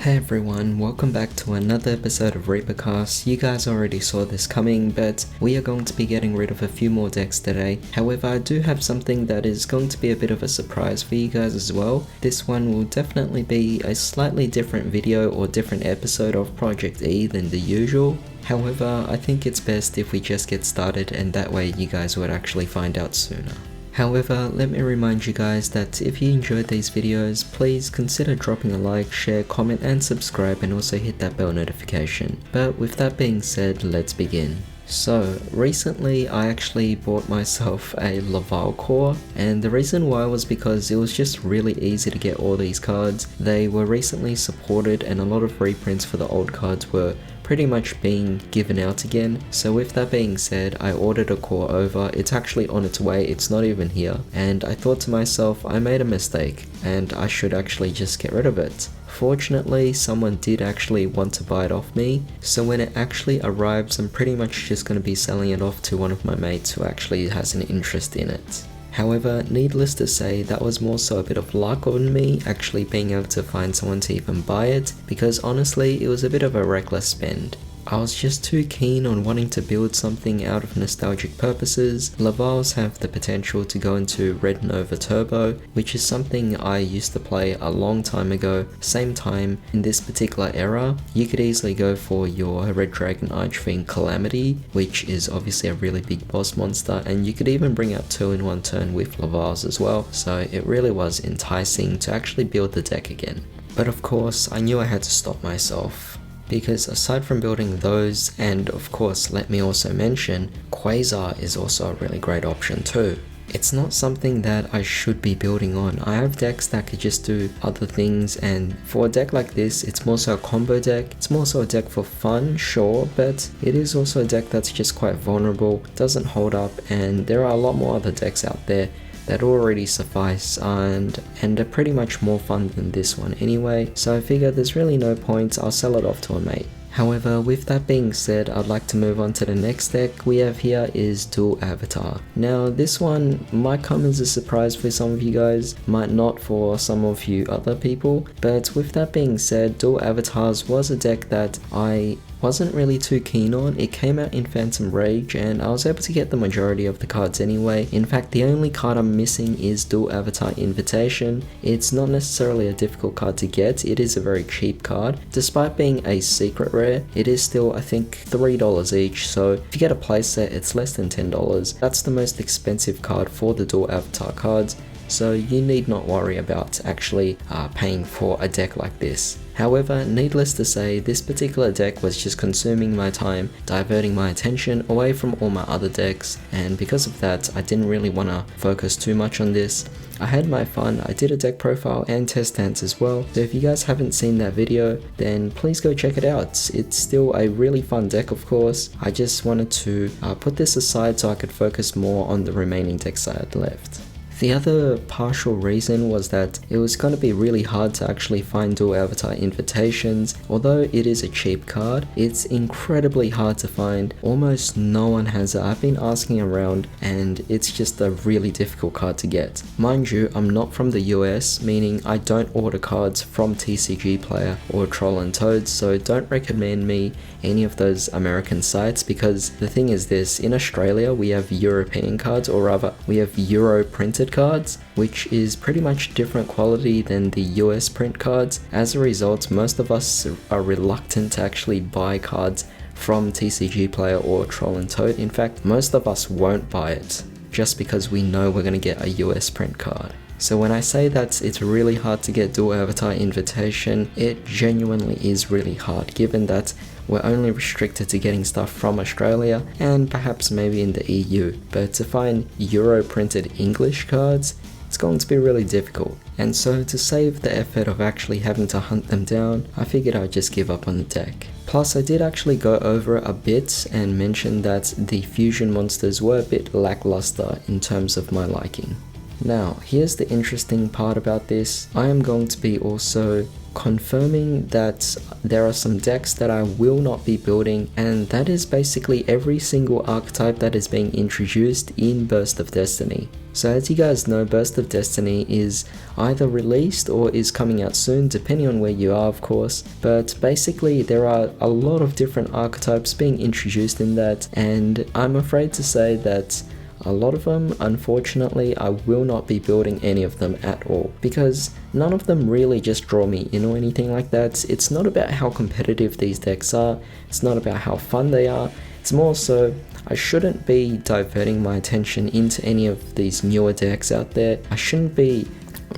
Hey everyone, welcome back to another episode of Reapercast. You guys already saw this coming, but we are going to be getting rid of a few more decks today. However, I do have something that is going to be a bit of a surprise for you guys as well. This one will definitely be a slightly different video or different episode of Project E than the usual. However, I think it's best if we just get started and that way you guys would actually find out sooner. However, let me remind you guys that if you enjoyed these videos, please consider dropping a like, share, comment and subscribe, and also hit that bell notification. But with that being said, let's begin. So, recently I actually bought myself a Laval core, and the reason why was because it was just really easy to get all these cards. They were recently supported and a lot of reprints for the old cards were pretty much being given out again. So with that being said, I ordered a core over. It's actually on its way, it's not even here, and I thought to myself, I made a mistake and I should actually just get rid of it. Fortunately, someone did actually want to buy it off me, so when it actually arrives, I'm pretty much just going to be selling it off to one of my mates who actually has an interest in it. However, needless to say, that was more so a bit of luck on me actually being able to find someone to even buy it, because honestly, it was a bit of a reckless spend. I was just too keen on wanting to build something out of nostalgic purposes. Lavals have the potential to go into Red Nova Turbo, which is something I used to play a long time ago. Same time, in this particular era, you could easily go for your Red Dragon Archfiend Calamity, which is obviously a really big boss monster, and you could even bring out 2 in 1 turn with Lavals as well, so it really was enticing to actually build the deck again. But of course, I knew I had to stop myself. Because aside from building those, and of course let me also mention, Quasar is also a really great option too. It's not something that I should be building on. I have decks that could just do other things, and for a deck like this, it's more so a combo deck. It's more so a deck for fun, sure, but it is also a deck that's just quite vulnerable, doesn't hold up, and there are a lot more other decks out there that already suffice and are pretty much more fun than this one anyway, so I figured there's really no point, I'll sell it off to a mate. However, with that being said, I'd like to move on to the next deck we have here is Dual Avatar. Now this one might come as a surprise for some of you guys, might not for some of you other people, but with that being said, Dual Avatars was a deck that I wasn't really too keen on. It came out in Phantom Rage and I was able to get the majority of the cards anyway. In fact, the only card I'm missing is Dual Avatar Invitation. It's not necessarily a difficult card to get, it is a very cheap card. Despite being a secret rare, it is still I think $3 each, so if you get a playset it's less than $10. That's the most expensive card for the Dual Avatar cards, so you need not worry about actually paying for a deck like this. However, needless to say, this particular deck was just consuming my time, diverting my attention away from all my other decks, and because of that, I didn't really want to focus too much on this. I had my fun, I did a deck profile and test stance as well, so if you guys haven't seen that video, then please go check it out. It's still a really fun deck of course. I just wanted to put this aside so I could focus more on the remaining decks I had left. The other partial reason was that it was going to be really hard to actually find Dual Avatar Invitations. Although it is a cheap card, it's incredibly hard to find. Almost no one has it. I've been asking around and it's just a really difficult card to get. Mind you, I'm not from the US, meaning I don't order cards from TCG Player or Troll and Toad, so don't recommend me any of those American sites, because the thing is this, in Australia we have European cards, or rather we have Euro printed cards, which is pretty much different quality than the US print cards. As a result, most of us are reluctant to actually buy cards from TCG Player or Troll and Toad. In fact, most of us won't buy it just because we know we're going to get a US print card. So when I say that it's really hard to get Dual Avatar Invitation, it genuinely is really hard, given that we're only restricted to getting stuff from Australia and perhaps maybe in the EU. But to find Euro printed English cards, it's going to be really difficult. And so to save the effort of actually having to hunt them down, I figured I'd just give up on the deck. Plus I did actually go over it a bit and mention that the fusion monsters were a bit lackluster in terms of my liking. Now, here's the interesting part about this. I am going to be also confirming that there are some decks that I will not be building, and that is basically every single archetype that is being introduced in Burst of Destiny. So as you guys know, Burst of Destiny is either released or is coming out soon, depending on where you are, of course. But basically there are a lot of different archetypes being introduced in that, and I'm afraid to say that a lot of them, unfortunately, I will not be building any of them at all, because none of them really just draw me in or anything like that. It's not about how competitive these decks are, it's not about how fun they are, it's more so I shouldn't be diverting my attention into any of these newer decks out there. I shouldn't be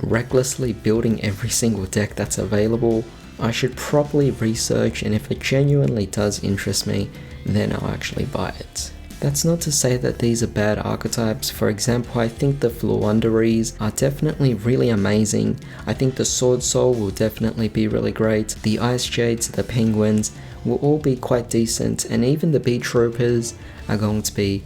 recklessly building every single deck that's available. I should properly research, and if it genuinely does interest me, then I'll actually buy it. That's not to say that these are bad archetypes. For example, I think the Floowanderees are definitely really amazing. I think the Sword Soul will definitely be really great. The Ice Jades, the Penguins will all be quite decent, and even the Beach Troopers are going to be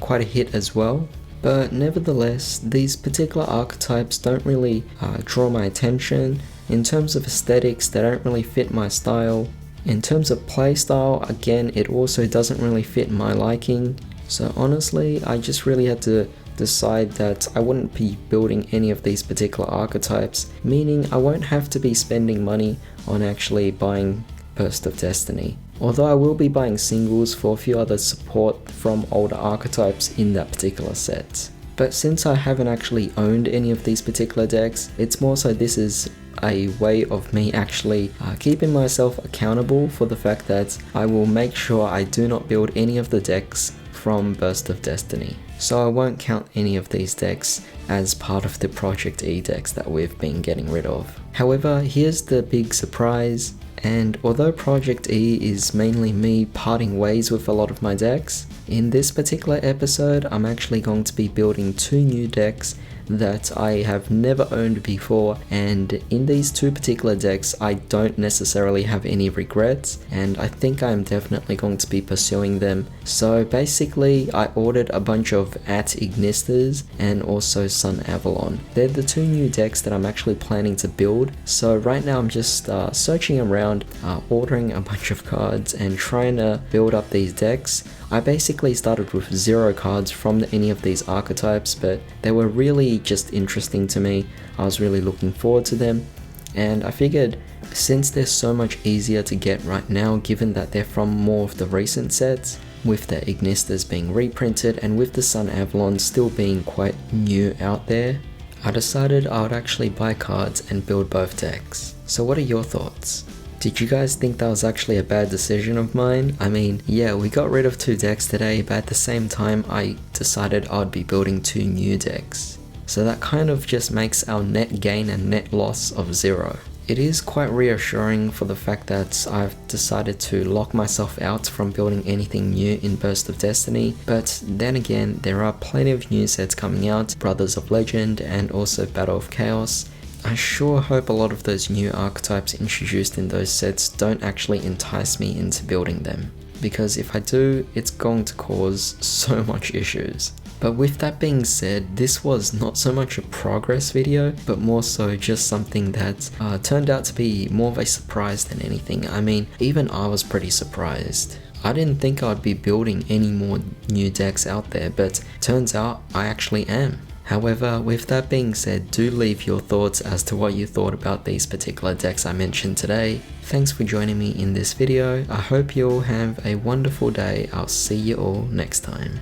quite a hit as well. But nevertheless, these particular archetypes don't really draw my attention. In terms of aesthetics, they don't really fit my style. In terms of playstyle, again, it also doesn't really fit my liking. So honestly, I just really had to decide that I wouldn't be building any of these particular archetypes, meaning I won't have to be spending money on actually buying Burst of Destiny. Although I will be buying singles for a few other support from older archetypes in that particular set. But since I haven't actually owned any of these particular decks, it's more so this is a way of me actually keeping myself accountable for the fact that I will make sure I do not build any of the decks from Burst of Destiny. So I won't count any of these decks as part of the Project E decks that we've been getting rid of. However, here's the big surprise, and although Project E is mainly me parting ways with a lot of my decks, in this particular episode I'm actually going to be building 2 new decks that I have never owned before, and in these 2 particular decks I don't necessarily have any regrets, and I think I'm definitely going to be pursuing them. So basically I ordered a bunch of Ignistas and also Sun Avalon. They're the 2 new decks that I'm actually planning to build. So right now I'm just searching around, ordering a bunch of cards and trying to build up these decks. I basically started with 0 cards from any of these archetypes, but they were really just interesting to me. I was really looking forward to them, and I figured since they're so much easier to get right now, given that they're from more of the recent sets, with the Ignistas being reprinted and with the Sun Avalon still being quite new out there, I decided I would actually buy cards and build both decks. So what are your thoughts? Did you guys think that was actually a bad decision of mine? I mean, yeah, we got rid of 2 decks today, but at the same time I decided I'd be building 2 new decks. So that kind of just makes our net gain and net loss of 0. It is quite reassuring for the fact that I've decided to lock myself out from building anything new in Burst of Destiny, but then again, there are plenty of new sets coming out, Brothers of Legend and also Battle of Chaos. I sure hope a lot of those new archetypes introduced in those sets don't actually entice me into building them, because if I do, it's going to cause so much issues. But with that being said, this was not so much a progress video, but more so just something that turned out to be more of a surprise than anything. I mean, even I was pretty surprised. I didn't think I'd be building any more new decks out there, but turns out I actually am. However, with that being said, do leave your thoughts as to what you thought about these particular decks I mentioned today. Thanks for joining me in this video. I hope you all have a wonderful day. I'll see you all next time.